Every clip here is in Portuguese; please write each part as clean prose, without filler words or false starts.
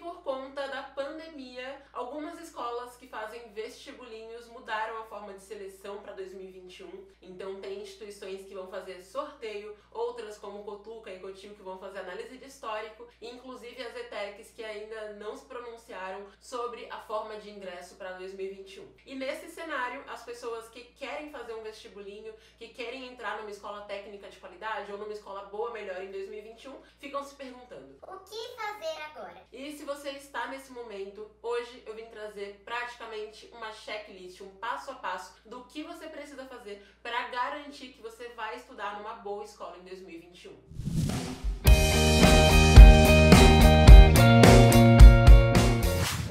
por conta da pandemia, algumas escolas que fazem vestibulinhos mudaram a forma de seleção para 2021. Então tem instituições que vão fazer sorteio, outras como Cotuca e Cotil que vão fazer análise de histórico, e inclusive as ETECs que ainda não se pronunciaram sobre a forma de ingresso para 2021. E nesse cenário, as pessoas que querem fazer um vestibulinho, que querem entrar numa escola técnica de qualidade ou numa escola boa, melhor em 2021, ficam se perguntando: o que fazer agora? E se você está nesse momento, hoje eu vim trazer praticamente uma checklist, um passo a passo do que você precisa fazer para garantir que você vai estudar numa boa escola em 2021.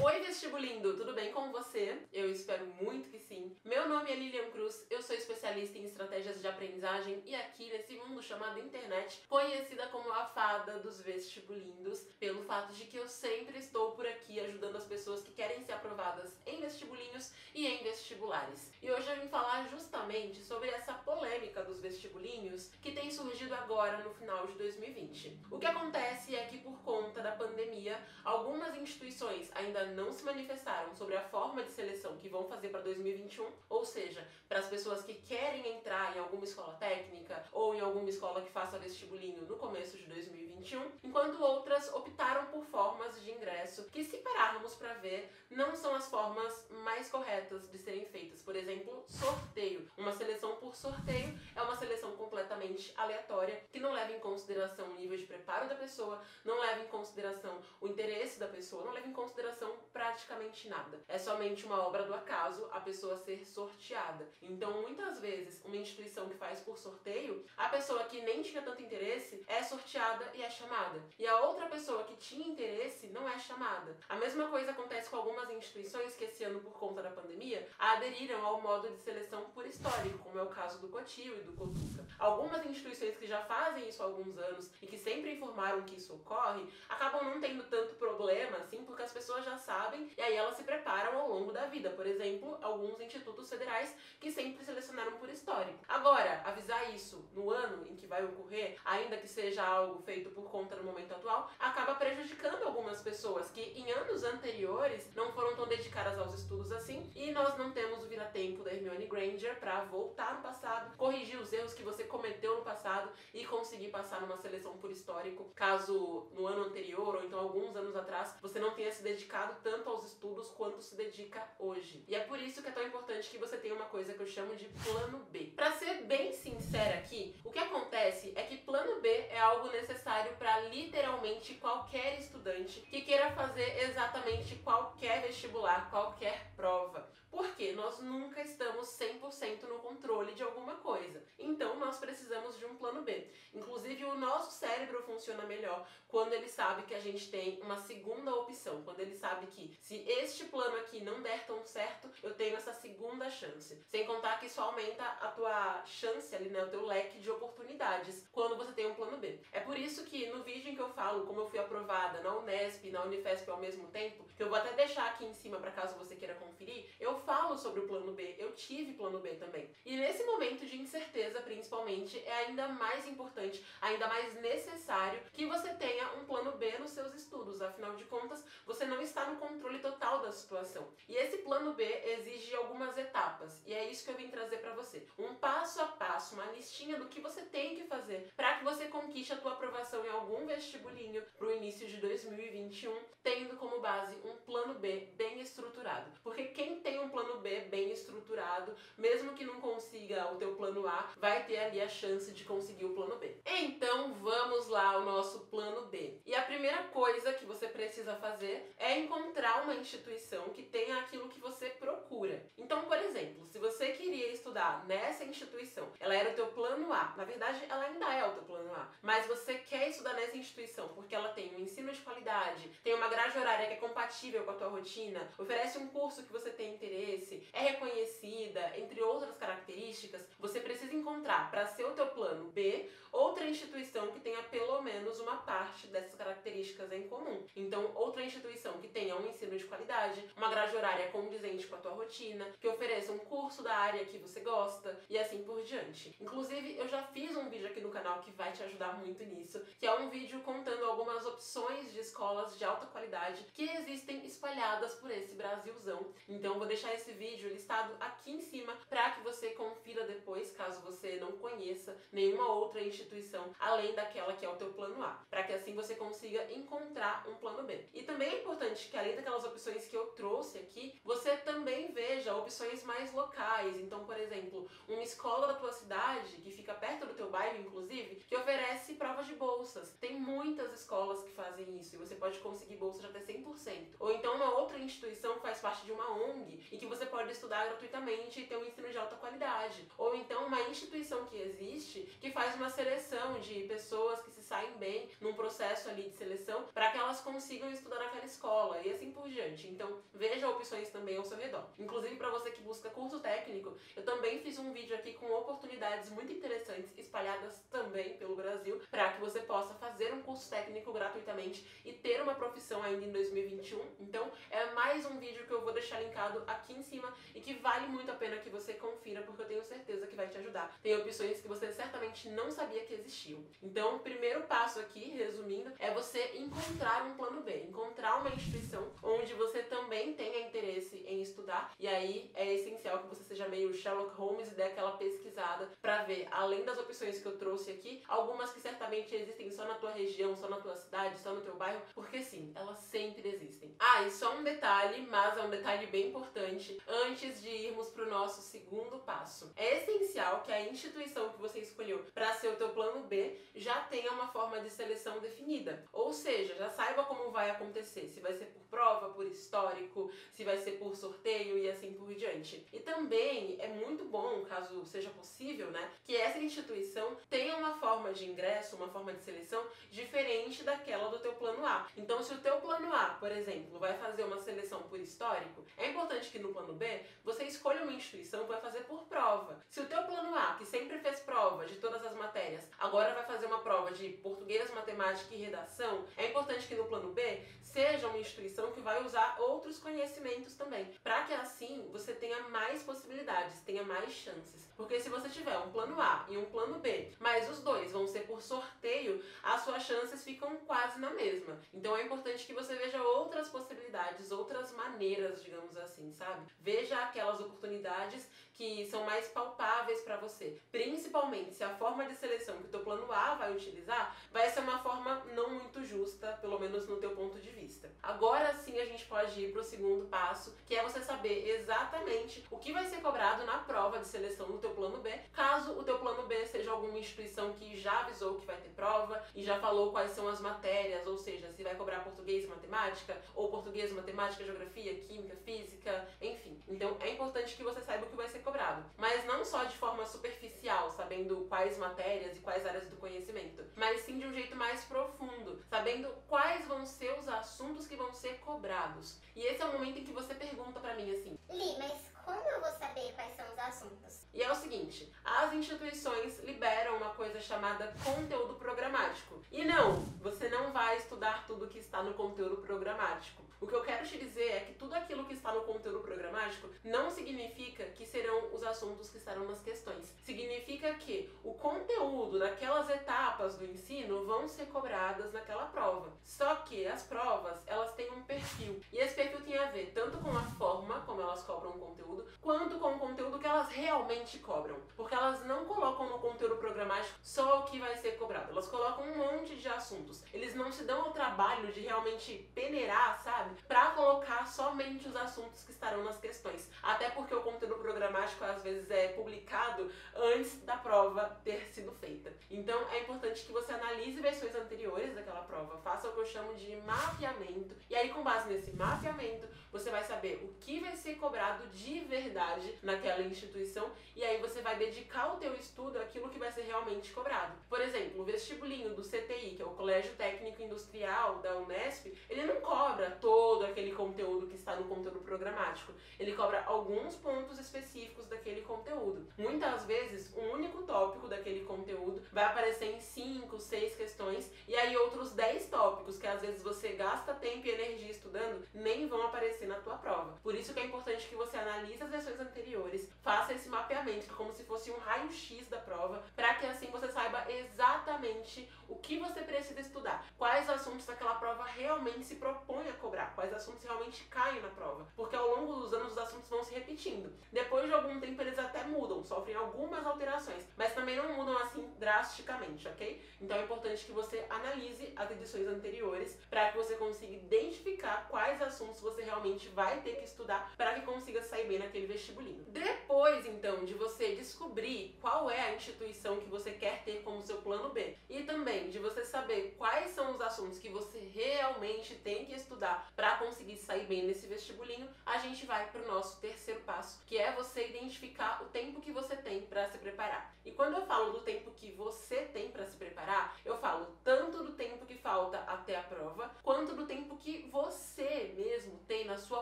Oi vestibulindo, tudo bem com você? Eu espero muito que sim. Meu nome é Lilian Cruz, eu sou especialista em estratégias de aprendizagem e aqui nesse mundo chamado internet, conhecida como a fada dos vestibulindos, pelo fato de que eu sempre estou por aqui ajudando as pessoas que querem ser aprovadas em vestibulinhos e em vestibulares. E hoje eu vim falar justamente sobre essa polêmica dos vestibulinhos que tem surgido agora no final de 2020. O que acontece é que por conta da pandemia, algumas instituições ainda não se manifestaram sobre a forma de seleção que vão fazer para 2021, ou seja, para as pessoas que querem entrar em alguma escola técnica ou em alguma escola que faça vestibulinho no começo de 2021, enquanto outras optaram por formas de ingresso que, se pararmos para ver, não são as formas mais corretas de serem feitas. Por exemplo, sorteio. Uma seleção por sorteio é uma seleção completamente aleatória, que não leva em consideração o nível de preparo da pessoa, não leva em consideração o interesse da pessoa, não leva em consideração praticamente nada. É somente uma obra do acaso a pessoa ser sorteada. Então, muitas vezes, uma instituição que faz por sorteio, a pessoa que nem tinha tanto interesse é sorteada e é chamada. E a outra pessoa que tinha interesse não é chamada. A mesma coisa acontece com algumas instituições que esse ano, por conta da pandemia, aderiram ao modo de seleção por histórico, como é o caso do Cotil e do Cotuca. Algumas instituições que já fazem isso há alguns anos e que sempre informaram que isso ocorre, acabam não tendo tanto problema assim, porque as pessoas já sabem e aí elas se preparam ao longo da vida. Por exemplo, alguns institutos federais que sempre selecionaram por histórico. Agora, avisar isso no ano em que vai ocorrer, ainda que seja algo feito por conta no momento atual, acaba prejudicando algumas pessoas que em anos anteriores não foram tão dedicadas aos estudos assim, e nós não temos o vira-tempo da Hermione Granger para voltar no passado, corrigir os erros que você cometeu no passado e conseguir passar numa seleção por histórico, caso no ano anterior ou então alguns anos atrás você não tenha se dedicado tanto aos estudos quanto se dedica hoje. E é por isso que é tão importante que você tenha uma coisa que eu chamo de plano B. Para ser bem sincera aqui, o que acontece é que plano B é algo necessário para literalmente qualquer estudante que queira fazer exatamente qualquer vestibular, qualquer prova. Porque nós nunca estamos 100% no controle de alguma coisa. Então nós precisamos de um plano B. Inclusive o nosso cérebro funciona melhor quando ele sabe que a gente tem uma segunda opção. Quando ele sabe que se este plano aqui não der tão certo, eu tenho essa segunda chance. Sem contar que isso aumenta a tua chance ali, né, o teu leque de oportunidades quando você tem um plano B. É por isso que no vídeo em que eu falo como eu fui aprovada na Unesp e na Unifesp ao mesmo tempo, que eu vou até deixar aqui em cima para caso você queira conferir, eu falo sobre o plano B, eu tive plano B também. E nesse momento de incerteza, principalmente, é ainda mais importante, ainda mais necessário que você tenha um plano B nos seus estudos. Afinal de contas, você não está no controle total da situação. E esse plano B exige algumas etapas, e é isso que eu vim trazer para você. Um passo a passo, uma listinha do que você tem que fazer para que você conquiste a tua aprovação em algum vestibulinho para o início de 2021, tendo como base um plano B bem estruturado. Porque quem tem um plano B bem estruturado, mesmo que não consiga o teu plano A, vai ter ali a chance de conseguir o plano B. Então vamos lá ao nosso plano B. E a primeira coisa que você precisa fazer é encontrar uma instituição que tenha aquilo que você procura. Então, por exemplo, se você queria estudar nessa instituição, ela era o teu plano A, na verdade ela ainda é o teu plano A, mas você quer estudar nessa instituição porque ela tem um ensino de qualidade, tem uma grade horária que é compatível com a tua rotina, oferece um curso que você tem interesse, é reconhecida, entre outras características, você precisa encontrar, para ser o teu plano B, outra instituição que tenha pelo menos uma parte dessas características em comum. Então, outra instituição que tenha um ensino de qualidade, uma grade horária condizente com a tua rotina, que ofereça um curso da área que você gosta e assim por diante. Inclusive, eu já fiz um vídeo aqui no canal que vai te ajudar muito nisso, que é um vídeo contando algumas opções de escolas de alta qualidade que existem espalhadas por esse Brasilzão. Então, vou deixar esse vídeo listado aqui em cima para que você confira depois, caso você não conheça nenhuma outra instituição além daquela que é o teu plano A, para que assim você consiga encontrar um plano B. E também é importante que além daquelas opções que eu trouxe aqui, você também veja opções mais locais. Então, por exemplo, uma escola da tua cidade, que fica perto do teu bairro, inclusive, que oferece provas de bolsas. Tem muitas escolas que fazem isso e você pode conseguir bolsa de até 100%. Ou então uma outra instituição que faz parte de uma ONG e que você pode estudar gratuitamente e ter um ensino de alta qualidade. Ou então uma instituição que existe que faz uma seleção de pessoas que se saem bem num processo ali de seleção para que elas consigam estudar naquela escola e assim por diante. Então veja opções também ao seu redor. Inclusive para você que busca curso técnico, eu também fiz um vídeo aqui com oportunidades muito interessantes espalhadas também pelo Brasil para que você possa fazer um curso técnico gratuitamente e ter uma profissão ainda em 2021. Então é mais um vídeo que eu vou deixar linkado aqui em cima e que vale muito a pena que você confira, porque eu tenho certeza que vai te ajudar. Tem opções que você certamente não sabia que existiam. Então o primeiro passo aqui, resumindo, é você encontrar um plano B, encontrar uma instituição onde você também tenha interesse em estudar, e aí é essencial que você seja meio Sherlock Holmes e dê aquela pesquisada para ver, além das opções que eu trouxe aqui, algumas que certamente existem só na tua região, só na tua cidade, só no teu bairro, porque sim, elas sempre existem. Ah, e só um detalhe, mas é um detalhe bem importante, antes de irmos para o nosso segundo passo. É essencial que a instituição que você escolheu para ser o teu plano B já tenha uma forma de seleção definida. Ou seja, já saiba como vai acontecer, se vai ser por prova, por histórico, se vai ser por sorteio e assim por diante. E também é muito bom, caso seja possível, né, que essa instituição tenha uma forma de ingresso, uma forma de seleção diferente daquela do teu plano A. Então, se o teu plano A, por exemplo, vai fazer uma seleção por histórico, é importante que no plano B você escolha uma instituição que vai fazer por prova. Se o teu plano A, que sempre fez prova de todas as matérias, agora vai fazer uma prova de português, matemática e redação, é importante que no plano B seja uma instituição que vai usar outros conhecimentos também, para que assim você tenha mais possibilidades, tenha mais chances. Porque se você tiver um plano A e um plano B, mas os dois vão ser por sorteio, as suas chances ficam quase na mesma. Então é importante que você veja outras possibilidades, outras maneiras, digamos assim, sabe? Veja aquelas oportunidades que são mais palpáveis para você. Principalmente se a forma de seleção que o teu plano A vai utilizar vai ser uma forma não muito justa, pelo menos no teu ponto de vista. Agora sim a gente pode ir para o segundo passo, que é você saber exatamente o que vai ser cobrado na prova de seleção no teu plano B, caso o teu plano B seja alguma instituição que já avisou que vai ter prova e já falou quais são as matérias, ou seja, se vai cobrar português e matemática, ou português, matemática, geografia, química, física, enfim. Então é importante que você saiba o que vai ser cobrado. Mas não só de forma superficial, sabendo quais matérias e quais áreas do conhecimento, mas sim de um jeito mais profundo, sabendo quais vão ser os assuntos que vão ser cobrados. E esse é o momento em que você pergunta pra mim assim: Li, mas como eu vou saber quais são os assuntos? E é o seguinte, as instituições liberam uma coisa chamada conteúdo programático. E não, você não vai estudar tudo que está no conteúdo programático. O que eu quero te dizer é que tudo aquilo que está no conteúdo programático não significa que serão os assuntos que estarão nas questões. Significa que o conteúdo daquelas etapas do ensino vão ser cobradas naquela prova. Só que as provas, elas têm um perfil. E esse perfil tem a ver tanto com a forma como elas cobram o conteúdo, quanto com o conteúdo que elas realmente cobram. Porque elas não colocam no conteúdo programático só o que vai ser cobrado. Elas colocam um monte de assuntos. Eles não se dão ao trabalho de realmente peneirar, sabe? Para colocar somente os assuntos que estarão nas questões. Até porque o conteúdo programático às vezes é publicado antes da prova ter sido feita. Então é importante que você analise versões anteriores daquela prova, faça o que eu chamo de mapeamento. E aí, com base nesse mapeamento, você vai saber o que vai ser cobrado de verdade naquela instituição, e aí você vai dedicar o teu estudo àquilo que vai ser realmente cobrado. Por exemplo, o vestibulinho do CTI, que é o Colégio Técnico Industrial da Unesp, ele não cobra todo aquele conteúdo que está no conteúdo programático. Ele cobra alguns pontos específicos daquele conteúdo. Muitas vezes, um único tópico daquele conteúdo vai aparecer em 5, 6 questões, e aí outros 10 tópicos que às vezes você gasta tempo e energia estudando nem vão aparecer na tua prova. Por isso que é importante que você analise as versões anteriores, faça esse mapeamento como se fosse um raio-x da prova, para que assim você saiba exatamente o que você precisa estudar, quais assuntos daquela prova realmente se propõe a cobrar, quais assuntos realmente caem na prova, porque ao longo dos anos os assuntos vão se repetindo. Depois de algum tempo eles até mudam, sofrem algumas alterações, mas também não mudam assim drasticamente, ok? Então é importante que você analise as edições anteriores para que você consiga identificar quais assuntos você realmente vai ter que estudar para que consiga sair bem naquele vestibulinho. Depois, então, de você descobrir qual é a instituição que você quer ter como seu plano B e também de você saber quais são os assuntos que você realmente tem que estudar para conseguir sair bem nesse vestibulinho, a gente vai para o nosso terceiro passo, que é você identificar o tempo que você tem para se preparar. E quando eu falo do tempo que você tem para se preparar, eu falo tanto do tempo que falta até a prova, quanto do tempo que você mesmo tem na sua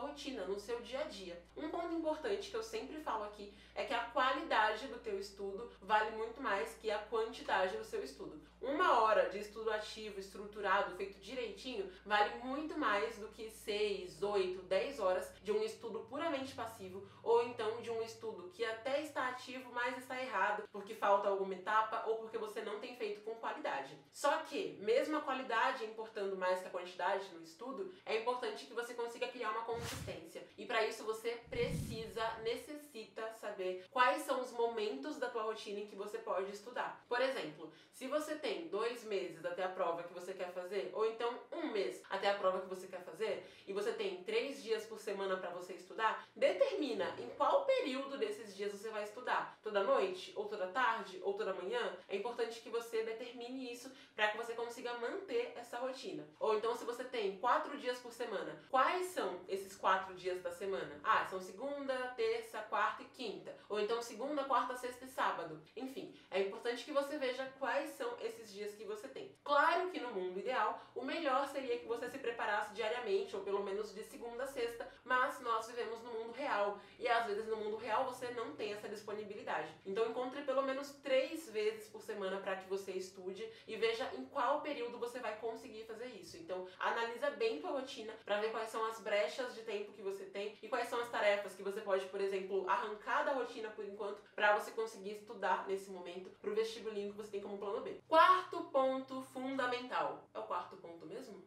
rotina, no seu dia a dia. Um ponto importante que eu sempre falo aqui é que a qualidade do teu estudo vale muito mais que a quantidade do seu estudo. 1 hora de estudo ativo, estruturado, feito direitinho, vale muito mais do que 6, 8, 10 horas de um estudo puramente passivo, ou então de um estudo que até está ativo, mas está errado, porque falta alguma etapa ou porque você não tem feito com qualidade. Só que, mesmo a qualidade importando mais que a quantidade no estudo, é importante que você consiga criar uma consistência. E para isso você necessita saber quais são os momentos da tua rotina em que você pode estudar. Por exemplo, se você tem 2 meses até a prova que você quer fazer, ou então 1 mês até a prova que você quer fazer, e você tem 3 dias por semana para você estudar, determina em qual período desses dias você vai estudar. Toda noite, ou toda tarde, ou toda manhã. É importante que você determine isso para que você consiga manter essa rotina. Ou então, se você tem 4 dias por semana, quais são esses 4 dias da semana? São segunda, terça, quarta e quinta. Ou então segunda, quarta, sexta e sábado. Enfim, é importante que você veja quais são esses dias que você tem. Claro que no mundo ideal, o melhor seria que você se preparasse diariamente, ou pelo menos de segunda a sexta, mas nós vivemos no mundo real, e às vezes no mundo real você não tem essa disponibilidade. Então encontre pelo menos 3 vezes por semana para que você estude e veja em qual período você vai conseguir fazer isso. Então analisa bem tua rotina para ver quais são as brechas de tempo que você tem e quais são as tarefas que você pode, por exemplo, arrancar da rotina por enquanto para você conseguir estudar nesse momento para o vestibulinho que você tem como plano B. Quarto ponto fundamental. É o quarto ponto mesmo?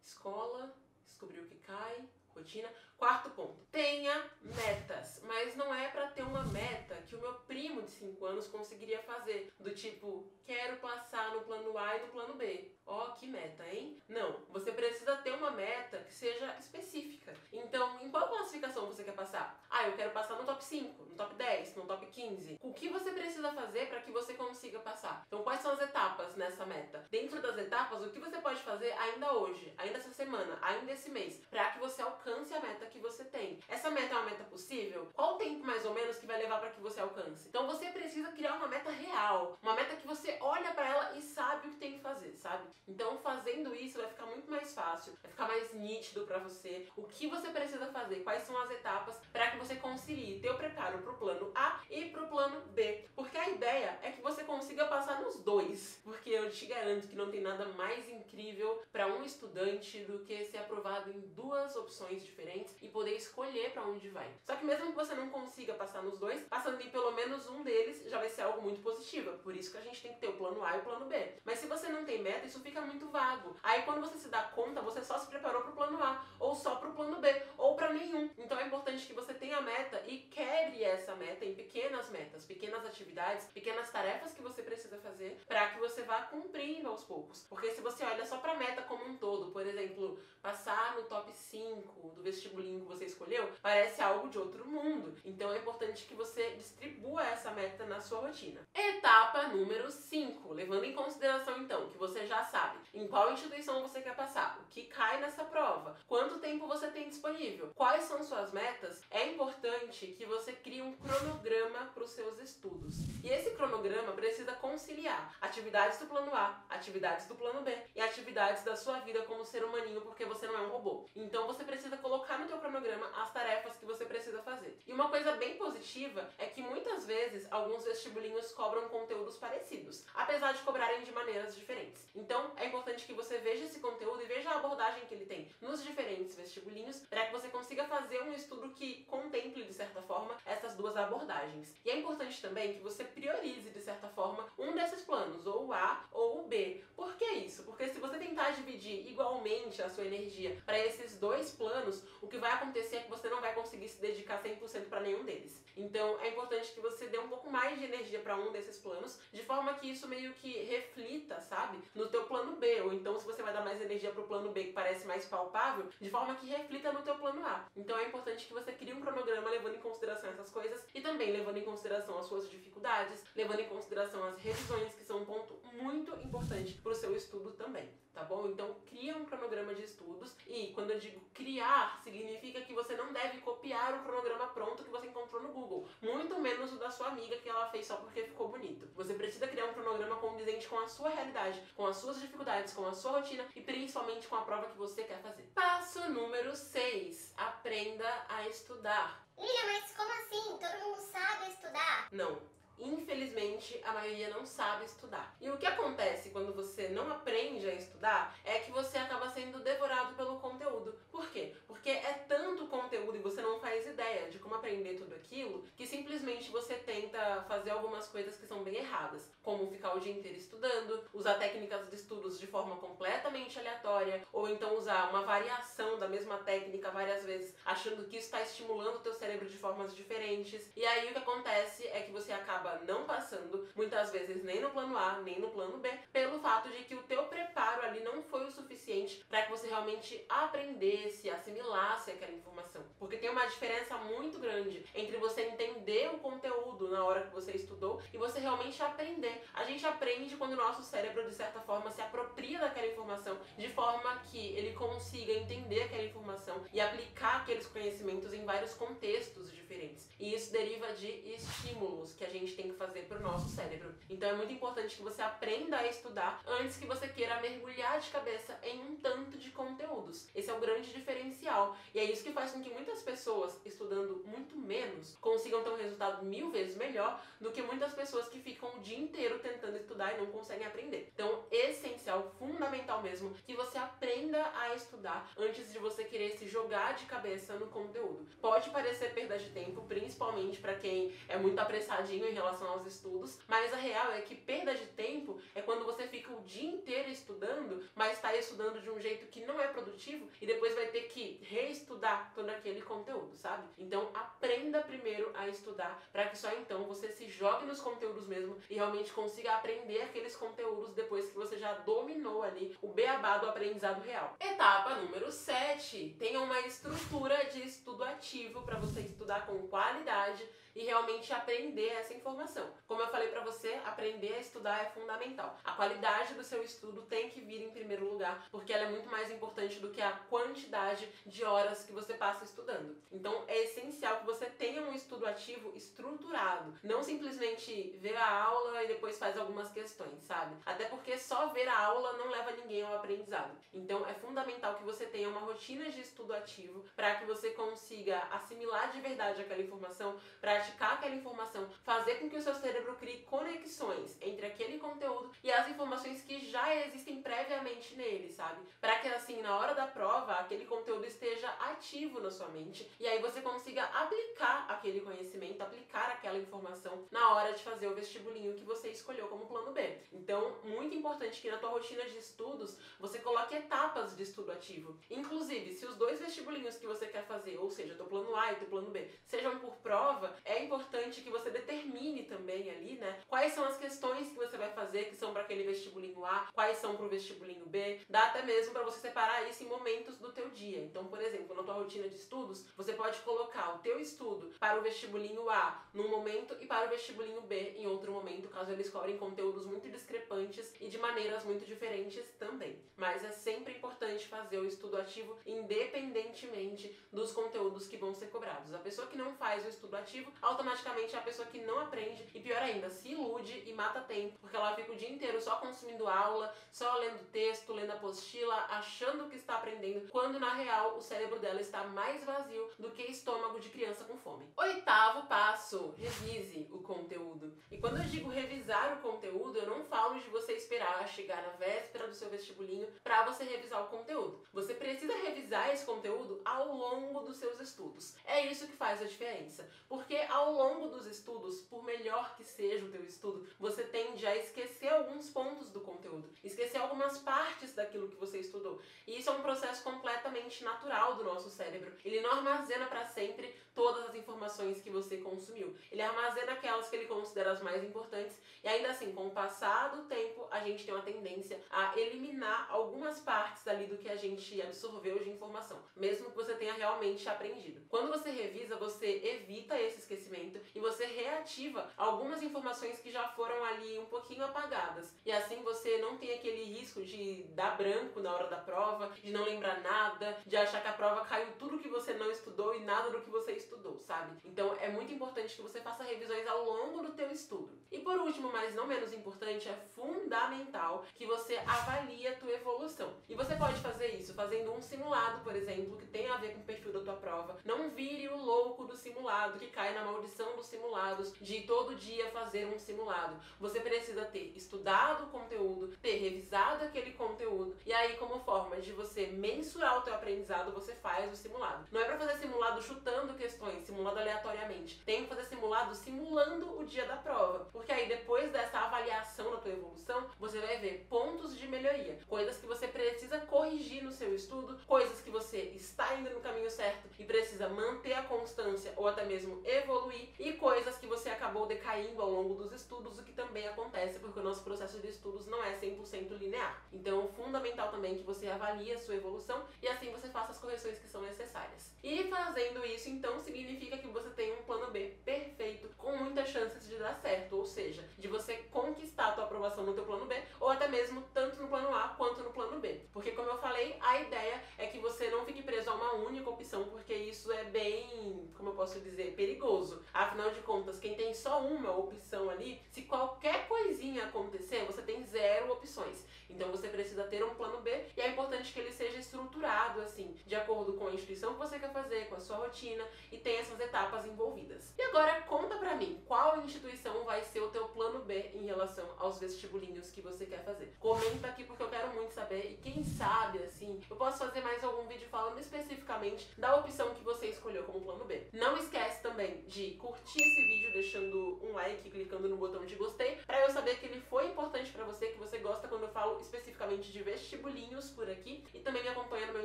Escola, descobrir o que cai, rotina. Quarto ponto, tenha metas, mas não é para ter uma meta que o meu primo de 5 anos conseguiria fazer, do tipo, quero passar no plano A e no plano B. Ó, que meta, hein? Não, você precisa ter uma meta que seja específica. Então, em qual classificação você quer passar? Eu quero passar no top 5, no top 10, no top 15. O que você precisa fazer para que você consiga passar? Então, quais são as etapas nessa meta? Dentro das etapas, o que você pode fazer ainda hoje, ainda essa semana, ainda esse mês, para que você alcance a meta que você tem? Essa meta é uma meta possível? Qual o tempo mais ou menos que vai levar para que você alcance? Então você precisa criar uma meta real, uma meta que você olha para ela e sabe o que tem que fazer, sabe? Então fazendo isso vai ficar muito mais fácil, vai ficar mais nítido para você o que você precisa fazer, quais são as etapas para que você concilie ter o preparo para o plano A e para o plano B, porque a ideia é que você consiga passar nos dois, porque eu te garanto que não tem nada mais incrível para um estudante do que ser aprovado em 2 opções diferentes e poder escolher para onde vai. Só que mesmo que você não consiga passar nos dois, passando em pelo menos um deles já vai ser algo muito positivo. Por isso que a gente tem que ter o plano A e o plano B. Mas se você não tem meta, isso fica muito vago. Aí quando você se dá conta, você só se preparou para o plano A, ou só para o plano B, ou para nenhum. Então é importante que você tenha meta e quebre essa meta em pequenas metas, pequenas atividades, pequenas tarefas que você precisa fazer para que você vá cumprindo aos poucos. Porque se você olha só para a meta como um todo, por exemplo, passar no top 5 do vestibulinho que você escolheu, parece algo de outro mundo. Então é importante que você distribua essa meta na sua rotina. Etapa número 5, levando em consideração então que você já sabe em qual instituição você quer passar, o que cai nessa prova, quanto tempo você tem disponível, quais são suas metas, é importante que você crie um cronograma para os seus estudos. E esse cronograma precisa conciliar atividades do plano A, atividades do plano B e atividades da sua vida como ser humaninho, porque você não é um robô. Então você precisa colocar no teu cronograma cronograma as tarefas que você precisa fazer. E uma coisa bem positiva é que muitas vezes alguns vestibulinhos cobram conteúdos parecidos, apesar de cobrarem de maneiras diferentes. Então é importante que você veja esse conteúdo e veja a abordagem que ele tem nos diferentes vestibulinhos, para que você consiga fazer um estudo que contemple, de certa forma, essas duas abordagens. E é importante também que você priorize, de certa forma, um desses planos, ou o A ou o B. Por que isso? Porque se você tentar dividir igualmente a sua energia para esses dois planos, o que vai acontecer é que você não vai conseguir se dedicar 100% para nenhum deles. Então é importante que você dê um pouco mais de energia para um desses planos, de forma que isso meio que reflita, sabe, no teu plano B, ou então se você vai dar mais energia para o plano B que parece mais palpável, de forma que reflita no teu plano A. Então é importante que você crie um cronograma levando em consideração essas coisas e também levando em consideração as suas dificuldades, levando em consideração as revisões, que são um ponto muito importante para o seu estudo também, tá bom? Então cria um cronograma de estudos, e quando eu digo criar, significa que você não deve copiar o cronograma pronto que você encontrou no Google, muito menos o da sua amiga que ela fez só porque ficou bonito. Você precisa criar um cronograma condizente com a sua realidade, com as suas dificuldades, com a sua rotina e principalmente com a prova que você quer fazer. Passo número 6. Aprenda a estudar. Lilia, mas como assim? Todo mundo sabe estudar? Não. Infelizmente, a maioria não sabe estudar. E o que acontece quando você não aprende a estudar é que você acaba sendo devorado pelo conteúdo. Por quê? Porque é tanto conteúdo e você não faz ideia de como aprender tudo aquilo, que simplesmente você tenta fazer algumas coisas que são bem erradas, como ficar o dia inteiro estudando, usar técnicas de estudos de forma completamente aleatória, ou então usar uma variação da mesma técnica várias vezes, achando que isso está estimulando o teu cérebro de formas diferentes. E aí o que acontece é que você acaba não passando, muitas vezes nem no plano A, nem no plano B, pelo fato de que o teu preparo ali não foi o suficiente para que você realmente aprendesse, assimilasse aquela informação. Porque tem uma diferença muito grande entre você entender o conteúdo na hora que você estudou e você realmente aprender. A gente aprende quando o nosso cérebro, de certa forma, se apropria daquela informação, de forma que ele consiga entender aquela informação e aplicar aqueles conhecimentos em vários contextos diferentes. E isso deriva de estímulos que a gente tem que fazer para o nosso cérebro. Então é muito importante que você aprenda a estudar antes que você queira mergulhar de cabeça em um tanto de conteúdos. Esse é o grande diferencial. E é isso que faz com que muitas pessoas, estudando muito menos, consigam ter um resultado 1000 vezes melhor do que muitas pessoas que ficam o dia inteiro tentando estudar e não conseguem aprender. Então, essencial, fundamental mesmo, que você aprenda a estudar antes de você querer se jogar de cabeça no conteúdo. Pode parecer perda de tempo, principalmente para quem é muito apressadinho em relação aos estudos, mas a real é que perda de tempo é quando você fica o dia inteiro estudando, mas está estudando de um jeito que não é produtivo e depois vai ter que reestudar todo aquele conteúdo, sabe? Então aprenda primeiro a estudar para que só então você se jogue nos conteúdos mesmo e realmente consiga aprender aqueles conteúdos depois que você já dominou ali o beabá do aprendizado real. Etapa número 7. Tenha uma estrutura de estudo ativo para você estudar com qualidade e realmente aprender essa informação. Como eu falei pra você, aprender a estudar é fundamental. A qualidade do seu estudo tem que vir em primeiro lugar, porque ela é muito mais importante do que a quantidade de horas que você passa estudando. Então é essencial que você tenha um estudo ativo estruturado, não simplesmente ver a aula e depois faz algumas questões, sabe? Até porque só ver a aula não leva ninguém ao aprendizado. Então é fundamental que você tenha uma rotina de estudo ativo para que você consiga assimilar de verdade aquela informação, praticar aquela informação, fazer com que o seu cérebro crie conexões entre aquele conteúdo e as informações que já existem previamente nele, sabe? Para que assim, na hora da prova, aquele conteúdo esteja ativo na sua mente e aí você consiga aplicar aquele conhecimento, aplicar aquela informação na hora de fazer o vestibulinho que você escolheu como plano B. Então, muito importante que na tua rotina de estudos, você coloque etapas de estudo ativo. Inclusive, se os dois vestibulinhos que você quer fazer, ou seja, teu plano A e teu plano B, sejam por prova, é importante que você determine também ali, né, quais são as questões que você vai fazer que são para aquele vestibulinho A, quais são para o vestibulinho B. Dá até mesmo para você separar isso em momentos do teu dia. Então, por exemplo, na tua rotina de estudos, você pode colocar o teu estudo para o vestibulinho A num momento e para o vestibulinho B em outro momento, caso eles cobrem conteúdos muito discrepantes e de maneiras muito diferentes também. Mas é sempre importante fazer o estudo ativo independente conscientemente dos conteúdos que vão ser cobrados. A pessoa que não faz o estudo ativo, automaticamente é a pessoa que não aprende e, pior ainda, se ilude e mata tempo, porque ela fica o dia inteiro só consumindo aula, só lendo texto, lendo apostila, achando que está aprendendo, quando na real o cérebro dela está mais vazio do que estômago de criança com fome. 8º passo, revise o conteúdo. E quando eu digo revisar o conteúdo, eu não falo de você esperar chegar na véspera do seu vestibulinho para você revisar o conteúdo. Você precisa revisar esse conteúdo ao longo dos seus estudos. É isso que faz a diferença. Porque ao longo dos estudos, por melhor que seja o teu estudo, você tende a esquecer alguns pontos do conteúdo, esquecer algumas partes daquilo que você estudou. E isso é um processo completamente natural do nosso cérebro. Ele não armazena para sempre todas as informações que você consumiu. Ele armazena aquelas que ele considera as mais importantes e ainda assim, com o passar do tempo, a gente tem uma tendência a eliminar algumas partes ali do que a gente absorveu de informação, mesmo que você tenha realmente aprendido. Quando você revisa, você evita esse esquecimento e você reativa algumas informações que já foram ali um pouquinho apagadas. E assim você não tem aquele risco de dar branco na hora da prova, de não lembrar nada, de achar que a prova caiu tudo que você não estudou e nada do que você estudou, sabe? Então é muito importante que você faça revisões ao longo do teu estudo. E por último, mas não menos importante, é fundamental que você avalie a tua evolução. E você pode fazer isso fazendo um simulado, por exemplo, que tem a ver com o perfil da tua prova. Não vire o louco do simulado, que cai na maldição dos simulados, de todo dia fazer um simulado. Você precisa ter estudado o conteúdo, ter revisado aquele conteúdo, e aí, como forma de você mensurar o teu aprendizado, você faz o simulado. Não é pra fazer simulado chutando questões, simulado aleatoriamente. Tem que fazer simulado simulando o dia da prova, porque aí depois dessa avaliação da tua evolução, você vai ver pontos de melhoria, coisas que você precisa corrigir no seu estudo, coisas que você está indo no caminho certo e precisa manter a constância ou até mesmo evoluir, e coisas que você acabou decaindo ao longo dos estudos, o que também acontece porque o nosso processo de estudos não é 100% linear. Então, fundamental também que você avalie a sua evolução e assim você faça as correções que são necessárias. E fazendo isso, então, significa que você tem um plano B perfeito, com muitas chances de dar certo, ou seja, de você conquistar a tua aprovação no teu plano B, ou até mesmo tanto no plano A quanto no plano B. Porque, como eu falei, a ideia é que você não fique preso a uma única opção, porque isso é bem, como eu posso dizer, perigoso. Afinal de contas, quem tem só uma opção ali, se qualquer coisinha acontecer, você tem 0 opções. Então você precisa ter um plano B e é importante que ele seja estruturado assim, de acordo com a instituição que você quer fazer, com a sua rotina, e tenha essas etapas envolvidas. E agora conta pra mim, qual instituição vai ser o teu plano B em relação aos vestibulinhos que você quer fazer? Comenta aqui porque eu quero muito saber, e quem sabe assim, eu posso fazer mais algum vídeo falando especificamente da opção que você escolheu como plano B. Não esquece também de curtir esse vídeo deixando um like, clicando no botão de gostei, pra eu saber que ele foi importante pra você, que você gosta quando eu falo especificamente de vestibulinhos por aqui, e também me acompanha no meu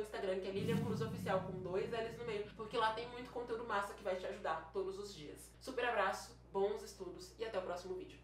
Instagram, que é Lilian Cruz Oficial, com 2 L's no meio, porque lá tem muito conteúdo massa que vai te ajudar todos os dias. Super abraço, bons estudos e até o próximo vídeo.